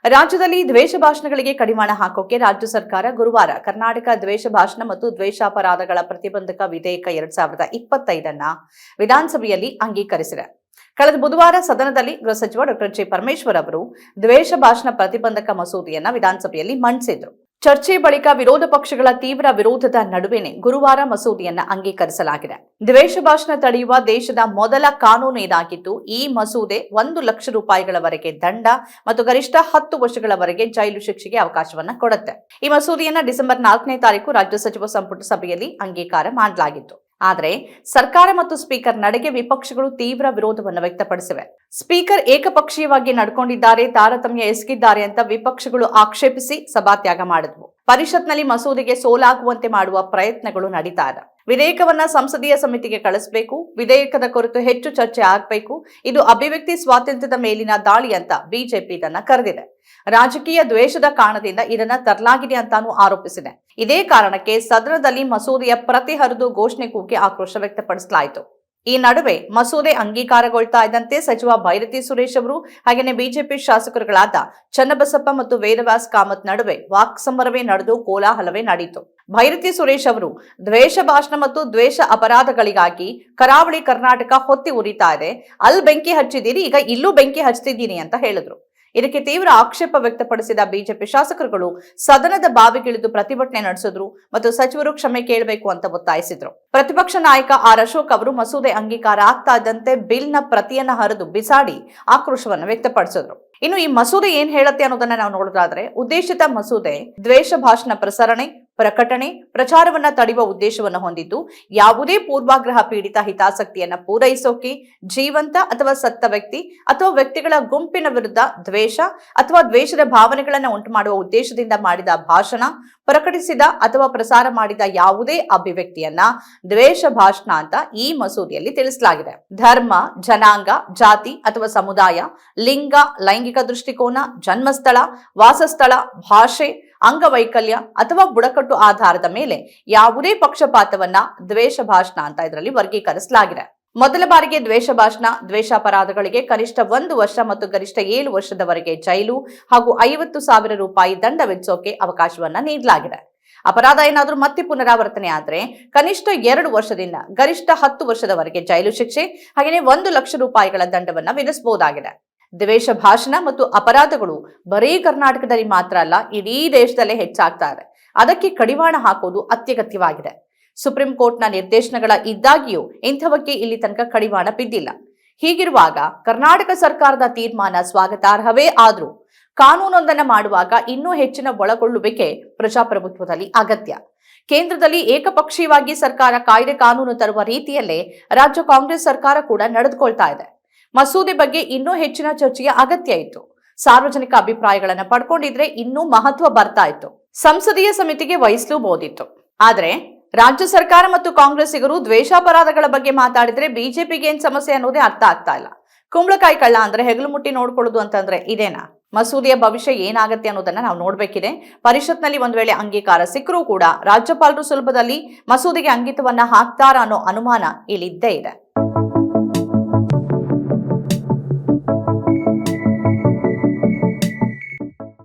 ರಾಜ್ಯದಲ್ಲಿ ದ್ವೇಷ ಭಾಷಣಗಳಿಗೆ ಕಡಿವಾಣ ಹಾಕೋಕೆ ರಾಜ್ಯ ಸರ್ಕಾರ ಗುರುವಾರ ಕರ್ನಾಟಕ ದ್ವೇಷ ಭಾಷಣ ಮತ್ತು ದ್ವೇಷಾಪರಾಧಗಳ ಪ್ರತಿಬಂಧಕ ವಿಧೇಯಕ 2025 ವಿಧಾನಸಭೆಯಲ್ಲಿ ಅಂಗೀಕರಿಸಿದೆ. ಕಳೆದ ಬುಧವಾರ ಸದನದಲ್ಲಿ ಗೃಹ ಸಚಿವ ಡಾಕ್ಟರ್ ಜಿ ಪರಮೇಶ್ವರ್ ಅವರು ದ್ವೇಷ ಭಾಷಣ ಪ್ರತಿಬಂಧಕ ಮಸೂದೆಯನ್ನ ವಿಧಾನಸಭೆಯಲ್ಲಿ ಮಂಡಿಸಿದರು. ಚರ್ಚೆ ಬಳಿಕ ವಿರೋಧ ಪಕ್ಷಗಳ ತೀವ್ರ ವಿರೋಧದ ನಡುವೆನೇ ಗುರುವಾರ ಮಸೂದೆಯನ್ನ ಅಂಗೀಕರಿಸಲಾಗಿದೆ. ದ್ವೇಷ ಭಾಷಣ ತಡೆಯುವ ದೇಶದ ಮೊದಲ ಕಾನೂನು ಇದಾಗಿದ್ದು, ಈ ಮಸೂದೆ 1 ಲಕ್ಷ ರೂಪಾಯಿಗಳವರೆಗೆ ದಂಡ ಮತ್ತು ಗರಿಷ್ಠ 10 ವರ್ಷಗಳವರೆಗೆ ಜೈಲು ಶಿಕ್ಷೆಗೆ ಅವಕಾಶವನ್ನ ಕೊಡುತ್ತೆ. ಈ ಮಸೂದೆಯನ್ನ ಡಿಸೆಂಬರ್ 4ನೇ ತಾರೀಕು ರಾಜ್ಯ ಸಚಿವ ಸಂಪುಟ ಸಭೆಯಲ್ಲಿ ಅಂಗೀಕಾರ ಮಾಡಲಾಗಿತ್ತು. ಆದರೆ ಸರ್ಕಾರ ಮತ್ತು ಸ್ಪೀಕರ್ ನಡೆಗೆ ವಿಪಕ್ಷಗಳು ತೀವ್ರ ವಿರೋಧವನ್ನು ವ್ಯಕ್ತಪಡಿಸಿವೆ. ಸ್ಪೀಕರ್ ಏಕಪಕ್ಷೀಯವಾಗಿ ನಡ್ಕೊಂಡಿದ್ದಾರೆ, ತಾರತಮ್ಯ ಎಸಗಿದ್ದಾರೆ ಅಂತ ವಿಪಕ್ಷಗಳು ಆಕ್ಷೇಪಿಸಿ ಸಭಾತ್ಯಾಗ ಮಾಡಿದ್ವು. ಪರಿಷತ್ನಲ್ಲಿ ಮಸೂದೆಗೆ ಸೋಲಾಗುವಂತೆ ಮಾಡುವ ಪ್ರಯತ್ನಗಳು ನಡೀತಾ ಇದೆ. ವಿಧೇಯಕವನ್ನ ಸಂಸದೀಯ ಸಮಿತಿಗೆ ಕಳಿಸಬೇಕು, ವಿಧೇಯಕದ ಕುರಿತು ಹೆಚ್ಚು ಚರ್ಚೆ ಆಗಬೇಕು. ಇದು ಅಭಿವ್ಯಕ್ತಿ ಸ್ವಾತಂತ್ರ್ಯದ ಮೇಲಿನ ದಾಳಿ ಅಂತ ಬಿಜೆಪಿ ಇದನ್ನ ಕರೆದಿದೆ. ರಾಜಕೀಯ ದ್ವೇಷದ ಕಾರಣದಿಂದ ಇದನ್ನ ತರಲಾಗಿದೆ ಅಂತಾನೂ ಆರೋಪಿಸಿದೆ. ಇದೇ ಕಾರಣಕ್ಕೆ ಸದನದಲ್ಲಿ ಮಸೂದೆಯ ಪ್ರತಿ ಹರಿದು ಘೋಷಣೆ ಕೂಗಿ ಆಕ್ರೋಶ ವ್ಯಕ್ತಪಡಿಸಲಾಯಿತು. ಈ ನಡುವೆ ಮಸೂದೆ ಅಂಗೀಕಾರಗೊಳ್ತಾ ಇದ್ದಂತೆ ಸಚಿವ ಭೈರತಿ ಸುರೇಶ್ ಅವರು ಹಾಗೆಯೇ ಬಿಜೆಪಿ ಶಾಸಕರುಗಳಾದ ಚನ್ನಬಸಪ್ಪ ಮತ್ತು ವೇದವ್ಯಾಸ್ ಕಾಮತ್ ನಡುವೆ ವಾಕ್ಸಮರವೇ ನಡೆದು ಕೋಲಾಹಲವೇ ನಡೆಯಿತು. ಭೈರತಿ ಸುರೇಶ್ ಅವರು ದ್ವೇಷ ಭಾಷಣ ಮತ್ತು ದ್ವೇಷ ಅಪರಾಧಗಳಿಗಾಗಿ ಕರಾವಳಿ ಕರ್ನಾಟಕ ಹೊತ್ತಿ ಉರಿತಾ ಇದೆ, ಅಲ್ಲಿ ಬೆಂಕಿ ಹಚ್ಚಿದ್ದೀರಿ, ಈಗ ಇಲ್ಲೂ ಬೆಂಕಿ ಹಚ್ತಿದ್ದೀನಿ ಅಂತ ಹೇಳಿದ್ರು. ಇದಕ್ಕೆ ತೀವ್ರ ಆಕ್ಷೇಪ ವ್ಯಕ್ತಪಡಿಸಿದ ಬಿಜೆಪಿ ಶಾಸಕರುಗಳು ಸದನದ ಬಾವಿಗಿಳಿದು ಪ್ರತಿಭಟನೆ ನಡೆಸಿದ್ರು ಮತ್ತು ಸಚಿವರು ಕ್ಷಮೆ ಕೇಳಬೇಕು ಅಂತ ಒತ್ತಾಯಿಸಿದ್ರು. ಪ್ರತಿಪಕ್ಷ ನಾಯಕ ಆರ್ ಅಶೋಕ್ ಅವರು ಮಸೂದೆ ಅಂಗೀಕಾರ ಆಗ್ತಾ ಇದ್ದಂತೆ ಬಿಲ್ನ ಪ್ರತಿಯನ್ನ ಹರಿದು ಬಿಸಾಡಿ ಆಕ್ರೋಶವನ್ನು ವ್ಯಕ್ತಪಡಿಸಿದ್ರು. ಇನ್ನು ಈ ಮಸೂದೆ ಏನ್ ಹೇಳುತ್ತೆ ಅನ್ನೋದನ್ನ ನಾವು ನೋಡೋದಾದ್ರೆ, ಉದ್ದೇಶಿತ ಮಸೂದೆ ದ್ವೇಷ ಭಾಷಣ ಪ್ರಸರಣೆ, ಪ್ರಕಟಣೆ, ಪ್ರಚಾರವನ್ನ ತಡೆಯುವ ಉದ್ದೇಶವನ್ನು ಹೊಂದಿದ್ದು, ಯಾವುದೇ ಪೂರ್ವಾಗ್ರಹ ಪೀಡಿತ ಹಿತಾಸಕ್ತಿಯನ್ನ ಪೂರೈಸೋಕೆ ಜೀವಂತ ಅಥವಾ ಸತ್ತ ವ್ಯಕ್ತಿ ಅಥವಾ ವ್ಯಕ್ತಿಗಳ ಗುಂಪಿನ ವಿರುದ್ಧ ದ್ವೇಷ ಅಥವಾ ದ್ವೇಷದ ಭಾವನೆಗಳನ್ನು ಉಂಟು ಮಾಡುವ ಉದ್ದೇಶದಿಂದ ಮಾಡಿದ ಭಾಷಣ, ಪ್ರಕಟಿಸಿದ ಅಥವಾ ಪ್ರಸಾರ ಮಾಡಿದ ಯಾವುದೇ ಅಭಿವ್ಯಕ್ತಿಯನ್ನ ದ್ವೇಷ ಭಾಷಣ ಅಂತ ಈ ಮಸೂದೆಯಲ್ಲಿ ತಿಳಿಸಲಾಗಿದೆ. ಧರ್ಮ, ಜನಾಂಗ, ಜಾತಿ ಅಥವಾ ಸಮುದಾಯ, ಲಿಂಗ, ಲೈಂಗಿಕ ದೃಷ್ಟಿಕೋನ, ಜನ್ಮಸ್ಥಳ, ವಾಸಸ್ಥಳ, ಭಾಷೆ, ಅಂಗವೈಕಲ್ಯ ಅಥವಾ ಬುಡಕಟ್ಟು ಆಧಾರದ ಮೇಲೆ ಯಾವುದೇ ಪಕ್ಷಪಾತವನ್ನ ದ್ವೇಷ ಭಾಷಣ ಅಂತ ಇದರಲ್ಲಿ ವರ್ಗೀಕರಿಸಲಾಗಿದೆ. ಮೊದಲ ಬಾರಿಗೆ ದ್ವೇಷ ಭಾಷಣ, ದ್ವೇಷಾಪರಾಧಗಳಿಗೆ ಕನಿಷ್ಠ 1 ವರ್ಷ ಮತ್ತು ಗರಿಷ್ಠ 7 ವರ್ಷದವರೆಗೆ ಜೈಲು ಹಾಗೂ 50,000 ರೂಪಾಯಿ ದಂಡ ವಿಧಿಸೋಕೆ ಅವಕಾಶವನ್ನ ನೀಡಲಾಗಿದೆ. ಅಪರಾಧ ಏನಾದರೂ ಮತ್ತೆ ಪುನರಾವರ್ತನೆ ಆದ್ರೆ ಕನಿಷ್ಠ 2 ವರ್ಷದಿಂದ ಗರಿಷ್ಠ 10 ವರ್ಷದವರೆಗೆ ಜೈಲು ಶಿಕ್ಷೆ ಹಾಗೆಯೇ 1 ಲಕ್ಷ ರೂಪಾಯಿಗಳ ದಂಡವನ್ನ ವಿಧಿಸಬಹುದಾಗಿದೆ. ದ್ವೇಷ ಭಾಷಣ ಮತ್ತು ಅಪರಾಧಗಳು ಬರೀ ಕರ್ನಾಟಕದಲ್ಲಿ ಮಾತ್ರ ಅಲ್ಲ, ಇಡೀ ದೇಶದಲ್ಲೇ ಹೆಚ್ಚಾಗ್ತಾ ಇದೆ. ಅದಕ್ಕೆ ಕಡಿವಾಣ ಹಾಕೋದು ಅತ್ಯಗತ್ಯವಾಗಿದೆ. ಸುಪ್ರೀಂ ಕೋರ್ಟ್ನ ನಿರ್ದೇಶನಗಳ ಇದ್ದಾಗಿಯೂ ಇಂಥವಕ್ಕೆ ಇಲ್ಲಿ ತನಕ ಕಡಿವಾಣ ಬಿದ್ದಿಲ್ಲ. ಹೀಗಿರುವಾಗ ಕರ್ನಾಟಕ ಸರ್ಕಾರದ ತೀರ್ಮಾನ ಸ್ವಾಗತಾರ್ಹವೇ ಆದ್ರೂ ಕಾನೂನೊಂದನ್ನ ಮಾಡುವಾಗ ಇನ್ನೂ ಹೆಚ್ಚಿನ ಒಳಗೊಳ್ಳುವಿಕೆ ಪ್ರಜಾಪ್ರಭುತ್ವದಲ್ಲಿ ಅಗತ್ಯ. ಕೇಂದ್ರದಲ್ಲಿ ಏಕಪಕ್ಷೀಯವಾಗಿ ಸರ್ಕಾರ ಕಾಯ್ದೆ ಕಾನೂನು ತರುವ ರೀತಿಯಲ್ಲೇ ರಾಜ್ಯ ಕಾಂಗ್ರೆಸ್ ಸರ್ಕಾರ ಕೂಡ ನಡೆದುಕೊಳ್ತಾ ಇದೆ. ಮಸೂದೆ ಬಗ್ಗೆ ಇನ್ನೂ ಹೆಚ್ಚಿನ ಚರ್ಚೆಯ ಅಗತ್ಯ ಇತ್ತು. ಸಾರ್ವಜನಿಕ ಅಭಿಪ್ರಾಯಗಳನ್ನು ಪಡ್ಕೊಂಡಿದ್ರೆ ಇನ್ನೂ ಮಹತ್ವ ಬರ್ತಾ ಇತ್ತು. ಸಂಸದೀಯ ಸಮಿತಿಗೆ ವಹಿಸಲೂಬಹುದಿತ್ತು. ಆದ್ರೆ ರಾಜ್ಯ ಸರ್ಕಾರ ಮತ್ತು ಕಾಂಗ್ರೆಸ್ಸಿಗರು ದ್ವೇಷಾಪರಾಧಗಳ ಬಗ್ಗೆ ಮಾತಾಡಿದ್ರೆ ಬಿಜೆಪಿಗೆ ಏನ್ ಸಮಸ್ಯೆ ಅನ್ನೋದೇ ಅರ್ಥ ಆಗ್ತಾ ಇಲ್ಲ. ಕುಂಬಳಕಾಯಿ ಕಳ್ಳ ಅಂದ್ರೆ ಹೆಗಲು ಮುಟ್ಟಿ ನೋಡ್ಕೊಳ್ಳೋದು ಅಂತಂದ್ರೆ ಇದೇನಾ? ಮಸೂದೆಯ ಭವಿಷ್ಯ ಏನಾಗುತ್ತೆ ಅನ್ನೋದನ್ನ ನಾವು ನೋಡ್ಬೇಕಿದೆ. ಪರಿಷತ್ನಲ್ಲಿ ಒಂದ್ ವೇಳೆ ಅಂಗೀಕಾರ ಸಿಕ್ಕರೂ ಕೂಡ ರಾಜ್ಯಪಾಲರು ಸುಲಭದಲ್ಲಿ ಮಸೂದೆಗೆ ಅಂಕಿತವನ್ನ ಹಾಕ್ತಾರ ಅನ್ನೋ ಅನುಮಾನ ಇಲ್ಲಿದ್ದೇ ಇದೆ.